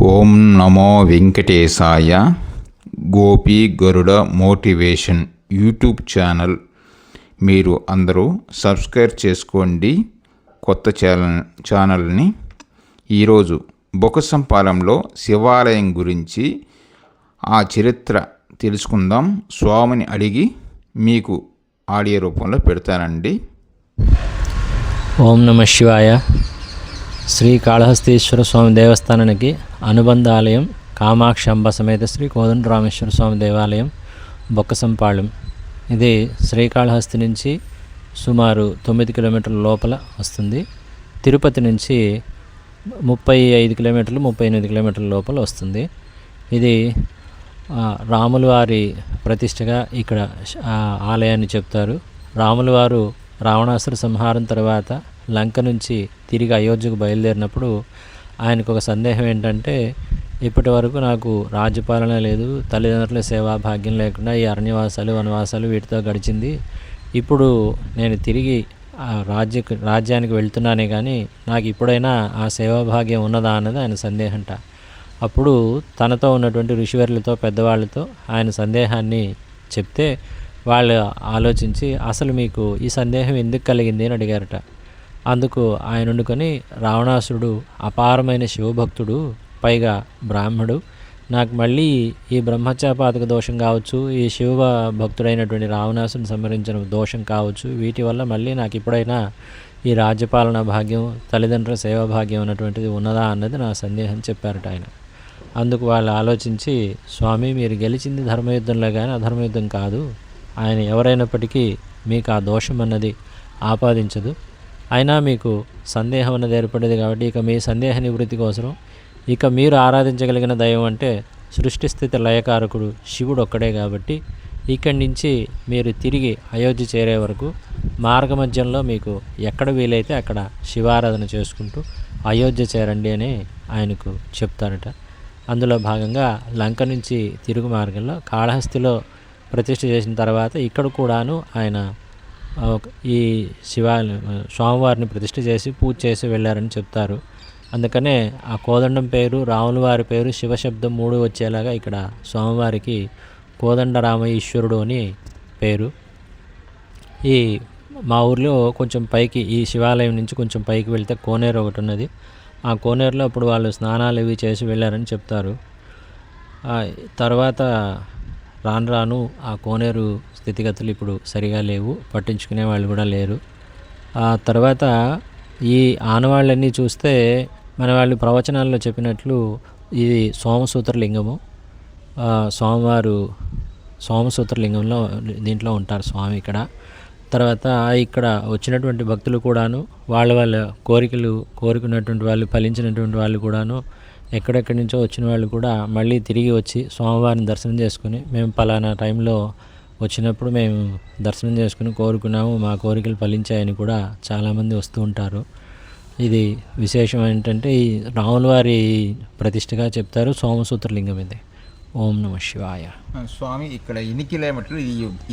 ఓం నమో వెంకటేశాయ. గోపి గరుడ motivation YouTube channel మీరు అందరూ subscribe చేసుకోండి. కొత్త ఛానల్ని. ఈరోజు బొక్కసంపాలెంలో శివాలయం గురించి ఆ చరిత్ర తెలుసుకుందాం. స్వామిని అడిగి మీకు ఆడియో రూపంలో పెడతానండి. ఓం నమ శివాయ. శ్రీకాళహస్తీశ్వర స్వామి దేవస్థానానికి అనుబంధ ఆలయం కామాక్షి అంబ సమేత శ్రీ కోదండరామేశ్వర స్వామి దేవాలయం బొక్కసంపాళెం. ఇది శ్రీకాళహస్తి నుంచి సుమారు 9 కిలోమీటర్ల లోపల వస్తుంది. తిరుపతి నుంచి 35 కిలోమీటర్లు 38 కిలోమీటర్ల లోపల వస్తుంది. ఇది రాముల వారి ప్రతిష్టగా ఇక్కడ ఆలయాన్ని చెప్తారు. రాముల వారు రావణాసుర సంహారం తర్వాత లంక నుంచి తిరిగి అయోధ్యకు బయలుదేరినప్పుడు ఆయనకు ఒక సందేహం ఏంటంటే, ఇప్పటి వరకు నాకు రాజ్యపాలన లేదు, తల్లిదండ్రుల సేవా భాగ్యం లేకుండా ఈ అరణ్యవాసాలు వనవాసాలు వీటితో గడిచింది. ఇప్పుడు నేను తిరిగి రాజ్యానికి వెళ్తున్నానే కానీ నాకు ఇప్పుడైనా ఆ సేవా భాగ్యం ఉన్నదా అన్నది ఆయన సందేహంట. అప్పుడు తనతో ఉన్నటువంటి ఋషివర్యులతో పెద్దవాళ్ళతో ఆయన సందేహాన్ని చెప్తే వాళ్ళు ఆలోచించి అసలు మీకు ఈ సందేహం ఎందుకు కలిగింది అని అడిగారట. అందుకు ఆయన వండుకొని, రావణాసురుడు అపారమైన శివభక్తుడు, పైగా బ్రాహ్మడు, నాకు మళ్ళీ ఈ బ్రహ్మత్యాపాతక దోషం కావచ్చు, ఈ శివ భక్తుడైనటువంటి రావణాసురుని సంహరించిన దోషం కావచ్చు, వీటి వల్ల మళ్ళీ నాకు ఇప్పుడైనా ఈ రాజ్యపాలన భాగ్యం తల్లిదండ్రుల సేవా భాగ్యం అన్నటువంటిది ఉన్నదా అన్నది నా సందేహం చెప్పారట ఆయన. అందుకు వాళ్ళు ఆలోచించి, స్వామి మీరు గెలిచింది ధర్మయుద్ధంలో కానీ అధర్మయుద్ధం కాదు, ఆయన ఎవరైనప్పటికీ మీకు ఆ దోషం అన్నది ఆపాదించదు, అయినా మీకు సందేహం అన్నది ఏర్పడేది కాబట్టి ఇక మీ సందేహ నివృత్తి కోసం ఇక మీరు ఆరాధించగలిగిన దైవం అంటే సృష్టి స్థితి లయకారకుడు శివుడు ఒక్కడే కాబట్టి ఇక్కడి నుంచి మీరు తిరిగి అయోధ్య చేరే వరకు మార్గమధ్యంలో మీకు ఎక్కడ వీలైతే అక్కడ శివారాధన చేసుకుంటూ అయోధ్య చేరండి అని ఆయనకు చెప్తారట. అందులో భాగంగా లంక నుంచి తిరుగు మార్గంలో కాళహస్తిలో ప్రతిష్ఠ చేసిన తర్వాత ఇక్కడ కూడాను ఆయన ఈ స్వామివారిని ప్రతిష్ఠ చేసి పూజ చేసి వెళ్ళారని చెప్తారు. అందుకనే ఆ కోదండం పేరు, రాముల వారి పేరు, శివశబ్దం 3 వచ్చేలాగా ఇక్కడ స్వామివారికి కోదండరామ ఈశ్వరుడు అని పేరు. ఈ మా ఊర్లో కొంచెం పైకి ఈ శివాలయం నుంచి కొంచెం పైకి వెళ్తే కోనేరు ఒకటి ఉన్నది. ఆ కోనేరులో అప్పుడు వాళ్ళు స్నానాలు ఇవి చేసి వెళ్ళారని చెప్తారు. తర్వాత రాను రాను ఆ కోనేరు స్థితిగతులు ఇప్పుడు సరిగా లేవు, పట్టించుకునే వాళ్ళు కూడా లేరు. ఆ తర్వాత ఈ ఆనవాళ్ళన్నీ చూస్తే మన వాళ్ళు ప్రవచనాల్లో చెప్పినట్లు ఇది సోమసూత్రలింగము. స్వామివారు సోమసూత్రలింగంలో దీంట్లో ఉంటారు స్వామి ఇక్కడ. తర్వాత ఇక్కడ వచ్చినటువంటి భక్తులు కూడాను వాళ్ళ కోరికలు కోరుకున్నటువంటి వాళ్ళు, ఫలించినటువంటి వాళ్ళు కూడాను ఎక్కడెక్కడి నుంచో వచ్చిన వాళ్ళు కూడా మళ్ళీ తిరిగి వచ్చి స్వామివారిని దర్శనం చేసుకుని, మేము పలానా టైంలో వచ్చినప్పుడు మేము దర్శనం చేసుకుని కోరుకున్నాము, మా కోరికలు ఫలించాయని కూడా చాలామంది వస్తూ ఉంటారు. ఇది విశేషం ఏంటంటే ఈ రాముల వారి ప్రతిష్టగా చెప్తారు సోమసూత్రలింగం ఇది. ఓం నమ శివాయ. స్వామి ఇక్కడ ఎన్ని కిలోమీటర్లు,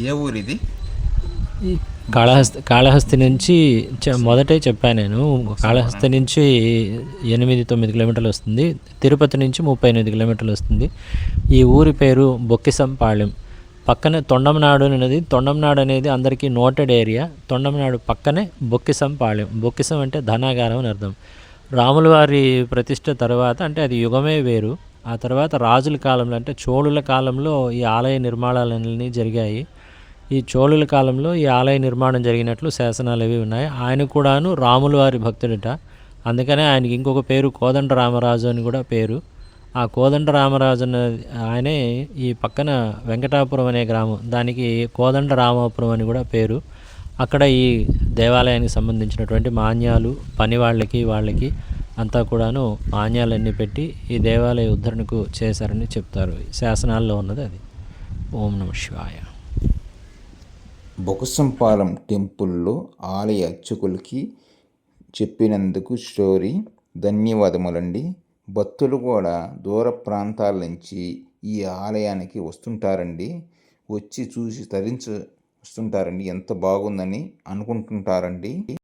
ఏ ఊరు ఇది? కాళహస్తి నుంచి మొదటే చెప్పాను నేను. కాళహస్తి నుంచి 8-9 కిలోమీటర్లు వస్తుంది. తిరుపతి నుంచి 38 కిలోమీటర్లు వస్తుంది. ఈ ఊరి పేరు బొక్కిసంపాళెం. పక్కనే తొండంనాడు అనేది, తొండంనాడు అనేది అందరికీ నోటెడ్ ఏరియా. తొండంనాడు పక్కనే బొక్కిసంపాళెం. బొక్కిసం అంటే ధనాగారం అని అర్థం. రాముల వారి ప్రతిష్ట తర్వాత అంటే అది యుగమే వేరు. ఆ తర్వాత రాజుల కాలంలో అంటే చోళుల కాలంలో ఈ ఆలయ నిర్మాణాలన్నీ జరిగాయి. ఈ చోళుల కాలంలో ఈ ఆలయ నిర్మాణం జరిగినట్లు శాసనాలు అవి ఉన్నాయి. ఆయన కూడాను రాముల వారి భక్తుడిట. అందుకనే ఆయనకి ఇంకొక పేరు కోదండ రామరాజు అని కూడా పేరు. ఆ కోదండ రామరాజు ఆయనే ఈ పక్కన వెంకటాపురం అనే గ్రామం, దానికి కోదండ రామాపురం అని కూడా పేరు. అక్కడ ఈ దేవాలయానికి సంబంధించినటువంటి మాన్యాలు పని వాళ్ళకి అంతా కూడాను మాన్యాలన్నీ పెట్టి ఈ దేవాలయ ఉద్ధరణకు చేశారని చెప్తారు. శాసనాల్లో ఉన్నది అది. ఓం నమ శివాయ. బొక్కసంపాలెం టెంపుల్లో ఆలయ అర్చకులకి చెప్పినందుకు స్టోరీ ధన్యవాదములండి. భక్తులు కూడా దూర ప్రాంతాల నుంచి ఈ ఆలయానికి వస్తుంటారండి. వచ్చి చూసి తరించి వస్తుంటారండి. ఎంత బాగుందని అనుకుంటుంటారండి.